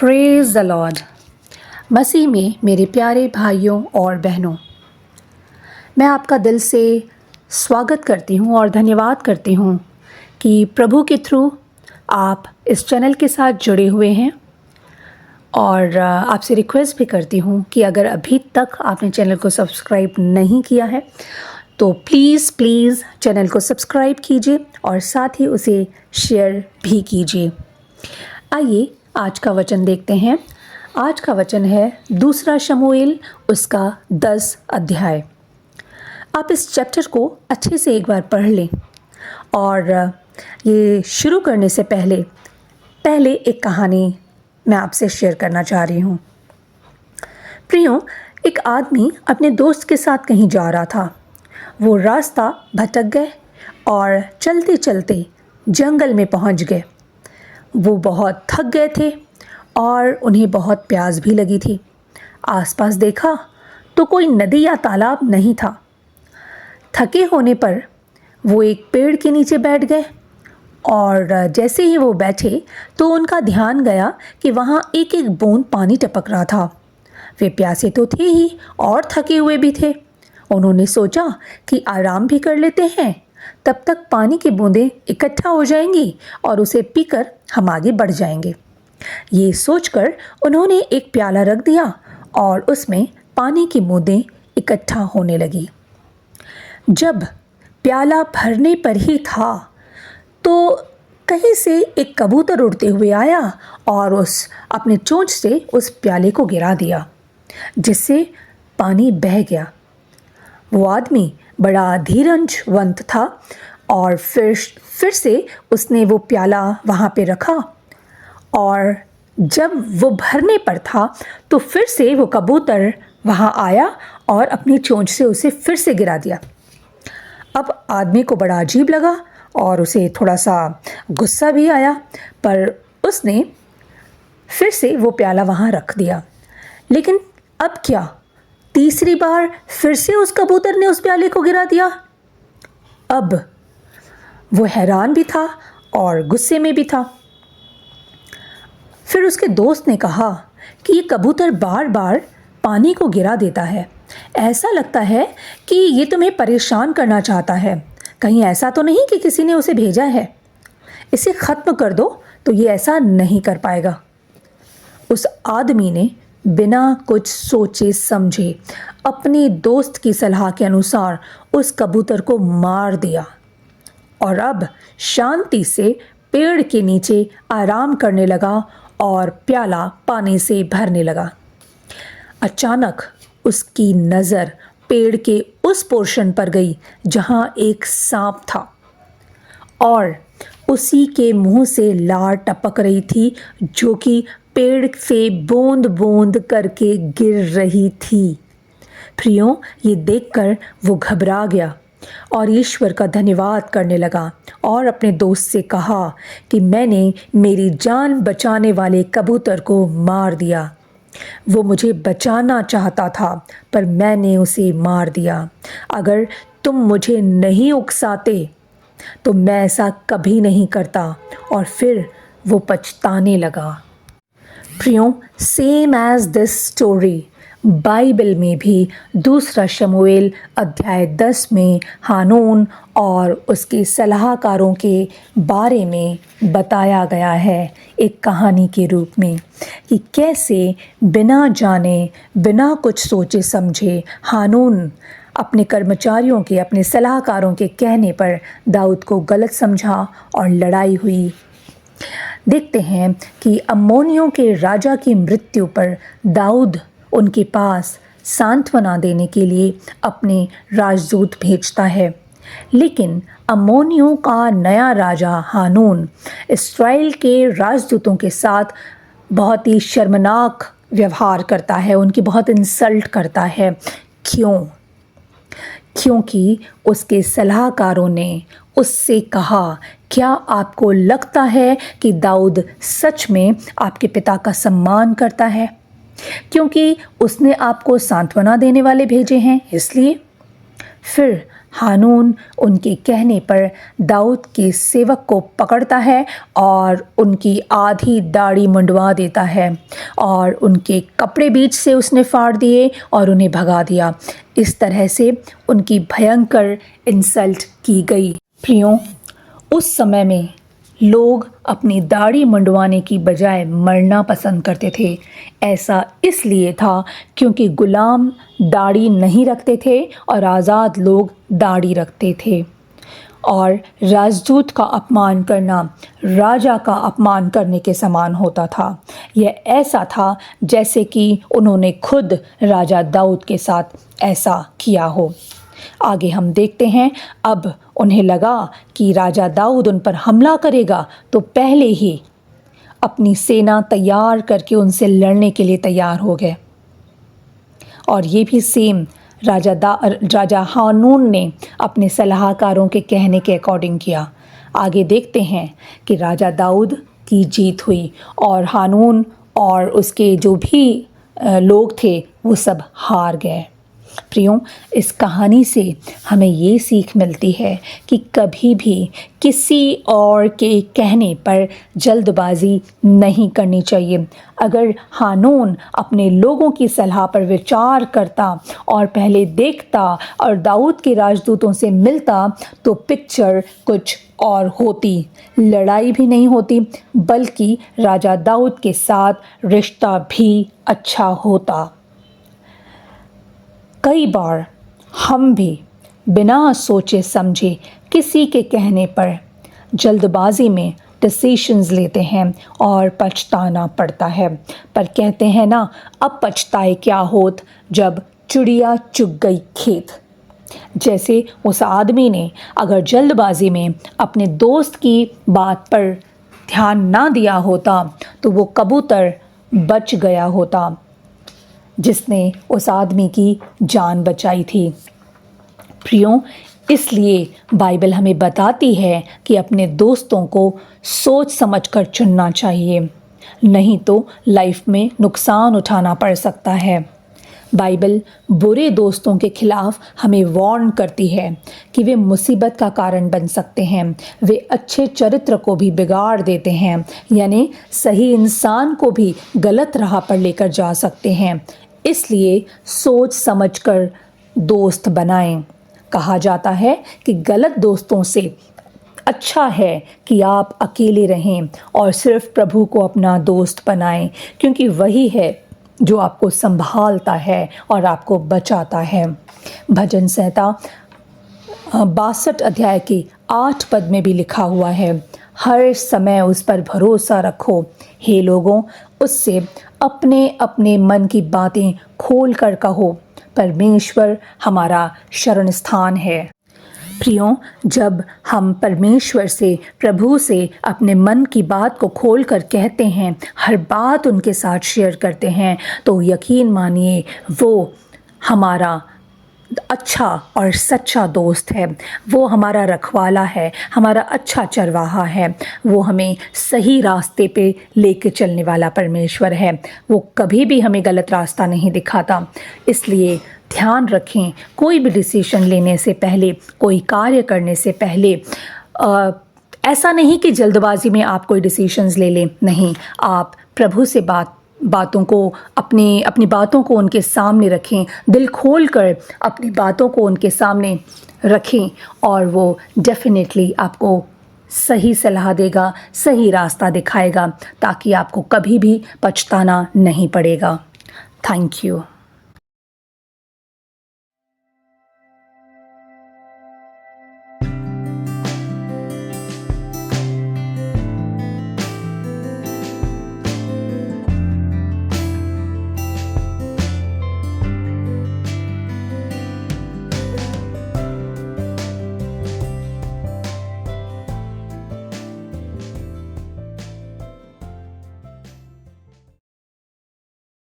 Praise the Lord. मसीह में मेरे प्यारे भाइयों और बहनों, मैं आपका दिल से स्वागत करती हूँ और धन्यवाद करती हूँ कि प्रभु के थ्रू आप इस चैनल के साथ जुड़े हुए हैं। और आपसे रिक्वेस्ट भी करती हूँ कि अगर अभी तक आपने चैनल को सब्सक्राइब नहीं किया है तो प्लीज़ चैनल को सब्सक्राइब कीजिए और साथ ही उसे शेयर भी कीजिए। आइए आज का वचन देखते हैं। आज का वचन है दूसरा शमूएल उसका 10 अध्याय। आप इस चैप्टर को अच्छे से एक बार पढ़ लें। और ये शुरू करने से पहले एक कहानी मैं आपसे शेयर करना चाह रही हूँ। प्रियो, एक आदमी अपने दोस्त के साथ कहीं जा रहा था। वो रास्ता भटक गए और चलते चलते जंगल में पहुँच गए। वो बहुत थक गए थे और उन्हें बहुत प्यास भी लगी थी। आसपास देखा तो कोई नदी या तालाब नहीं था। थके होने पर वो एक पेड़ के नीचे बैठ गए और जैसे ही वो बैठे तो उनका ध्यान गया कि वहाँ एक एक बूंद पानी टपक रहा था। वे प्यासे तो थे ही और थके हुए भी थे। उन्होंने सोचा कि आराम भी कर लेते हैं, तब तक पानी की बूंदें इकट्ठा हो जाएंगी और उसे पीकर हम आगे बढ़ जाएंगे। ये सोचकर उन्होंने एक प्याला रख दिया और उसमें पानी की बूंदें इकट्ठा होने लगी। जब प्याला भरने पर ही था तो कहीं से एक कबूतर उड़ते हुए आया और अपने चोंच से उस प्याले को गिरा दिया, जिससे पानी बह गया। वो आदमी बड़ा धीरजवंत था और फिर से उसने वो प्याला वहाँ पे रखा और जब वो भरने पर था तो फिर से वो कबूतर वहाँ आया और अपनी चोंच से उसे फिर से गिरा दिया। अब आदमी को बड़ा अजीब लगा और उसे थोड़ा सा गुस्सा भी आया, पर उसने फिर से वो प्याला वहाँ रख दिया। लेकिन अब क्या, तीसरी बार फिर से उस कबूतर ने उस प्याले को गिरा दिया। अब वो हैरान भी था और गुस्से में भी था। फिर उसके दोस्त ने कहा कि ये कबूतर बार बार पानी को गिरा देता है। ऐसा लगता है कि ये तुम्हें परेशान करना चाहता है। कहीं ऐसा तो नहीं कि किसी ने उसे भेजा है। इसे ख़त्म कर दो तो ये ऐसा नहीं कर पाएगा। उस आदमी ने बिना कुछ सोचे समझे अपने दोस्त की सलाह के अनुसार उस कबूतर को मार दिया और अब शांति से पेड़ के नीचे आराम करने लगा और प्याला पानी से भरने लगा। अचानक उसकी नज़र पेड़ के उस पोर्शन पर गई जहां एक सांप था और उसी के मुंह से लार टपक रही थी, जो कि पेड़ से बूंद बूंद करके गिर रही थी। प्रियो, ये देखकर वो घबरा गया और ईश्वर का धन्यवाद करने लगा और अपने दोस्त से कहा कि मैंने मेरी जान बचाने वाले कबूतर को मार दिया। वो मुझे बचाना चाहता था पर मैंने उसे मार दिया। अगर तुम मुझे नहीं उकसाते तो मैं ऐसा कभी नहीं करता। और फिर वो पछताने लगा। प्रियो, same as this story, Bible में भी दूसरा शमूएल अध्याय 10 में हानून और उसके सलाहकारों के बारे में बताया गया है एक कहानी के रूप में कि कैसे बिना जाने बिना कुछ सोचे समझे हानून अपने कर्मचारियों के, अपने सलाहकारों के कहने पर दाऊद को गलत समझा और लड़ाई हुई। देखते हैं कि अम्मोनियों के राजा की मृत्यु पर दाऊद उनके पास सांत्वना देने के लिए अपने राजदूत भेजता है। लेकिन अम्मोनियों का नया राजा हानून इस्राएल के राजदूतों के साथ बहुत ही शर्मनाक व्यवहार करता है, उनकी बहुत इंसल्ट करता है। क्योंकि उसके सलाहकारों ने उससे कहा, क्या आपको लगता है कि दाऊद सच में आपके पिता का सम्मान करता है? क्योंकि उसने आपको सांत्वना देने वाले भेजे हैं इसलिए। फिर हानून उनके कहने पर दाऊद के सेवक को पकड़ता है और उनकी आधी दाढ़ी मुंडवा देता है और उनके कपड़े बीच से उसने फाड़ दिए और उन्हें भगा दिया। इस तरह से उनकी भयंकर इंसल्ट की गई। प्रियों, उस समय में लोग अपनी दाढ़ी मुंडवाने की बजाय मरना पसंद करते थे। ऐसा इसलिए था क्योंकि गुलाम दाढ़ी नहीं रखते थे और आज़ाद लोग दाढ़ी रखते थे। और राजदूत का अपमान करना राजा का अपमान करने के समान होता था। यह ऐसा था जैसे कि उन्होंने खुद राजा दाऊद के साथ ऐसा किया हो। आगे हम देखते हैं, अब उन्हें लगा कि राजा दाऊद उन पर हमला करेगा तो पहले ही अपनी सेना तैयार करके उनसे लड़ने के लिए तैयार हो गए। और ये भी सेम राजा हानून ने अपने सलाहकारों के कहने के अकॉर्डिंग किया। आगे देखते हैं कि राजा दाऊद की जीत हुई और हानून और उसके जो भी लोग थे वो सब हार गए। प्रियों, इस कहानी से हमें ये सीख मिलती है कि कभी भी किसी और के कहने पर जल्दबाजी नहीं करनी चाहिए। अगर हानून अपने लोगों की सलाह पर विचार करता और पहले देखता और दाऊद के राजदूतों से मिलता तो पिक्चर कुछ और होती। लड़ाई भी नहीं होती बल्कि राजा दाऊद के साथ रिश्ता भी अच्छा होता। कई बार हम भी बिना सोचे समझे किसी के कहने पर जल्दबाजी में डिसीशंस लेते हैं और पछताना पड़ता है। पर कहते हैं ना, अब पछताए क्या होत जब चिड़िया चुग गई खेत। जैसे उस आदमी ने अगर जल्दबाजी में अपने दोस्त की बात पर ध्यान ना दिया होता तो वो कबूतर बच गया होता जिसने उस आदमी की जान बचाई थी। प्रियों, इसलिए बाइबल हमें बताती है कि अपने दोस्तों को सोच समझकर चुनना चाहिए, नहीं तो लाइफ में नुकसान उठाना पड़ सकता है। बाइबल बुरे दोस्तों के खिलाफ हमें वार्न करती है कि वे मुसीबत का कारण बन सकते हैं। वे अच्छे चरित्र को भी बिगाड़ देते हैं, यानी सही इंसान को भी गलत राह पर लेकर जा सकते हैं। इसलिए सोच समझकर दोस्त बनाएं। कहा जाता है कि गलत दोस्तों से अच्छा है कि आप अकेले रहें और सिर्फ प्रभु को अपना दोस्त बनाएं, क्योंकि वही है जो आपको संभालता है और आपको बचाता है। भजन संहिता 62 अध्याय के 8 पद में भी लिखा हुआ है, हर समय उस पर भरोसा रखो। हे लोगों, उससे अपने अपने मन की बातें खोल कर कहो, परमेश्वर हमारा शरण स्थान है। प्रियों, जब हम परमेश्वर से, प्रभु से अपने मन की बात को खोल कर कहते हैं, हर बात उनके साथ शेयर करते हैं, तो यकीन मानिए वो हमारा अच्छा और सच्चा दोस्त है। वो हमारा रखवाला है, हमारा अच्छा चरवाहा है। वो हमें सही रास्ते पे लेके चलने वाला परमेश्वर है। वो कभी भी हमें गलत रास्ता नहीं दिखाता। इसलिए ध्यान रखें, कोई भी डिसीजन लेने से पहले, कोई कार्य करने से पहले ऐसा नहीं कि जल्दबाजी में आप कोई डिसीजंस ले लें। नहीं, आप प्रभु से बातों को अपनी बातों को उनके सामने रखें, दिल खोल कर अपनी बातों को उनके सामने रखें और वो डेफिनेटली आपको सही सलाह देगा, सही रास्ता दिखाएगा, ताकि आपको कभी भी पछताना नहीं पड़ेगा। Thank you.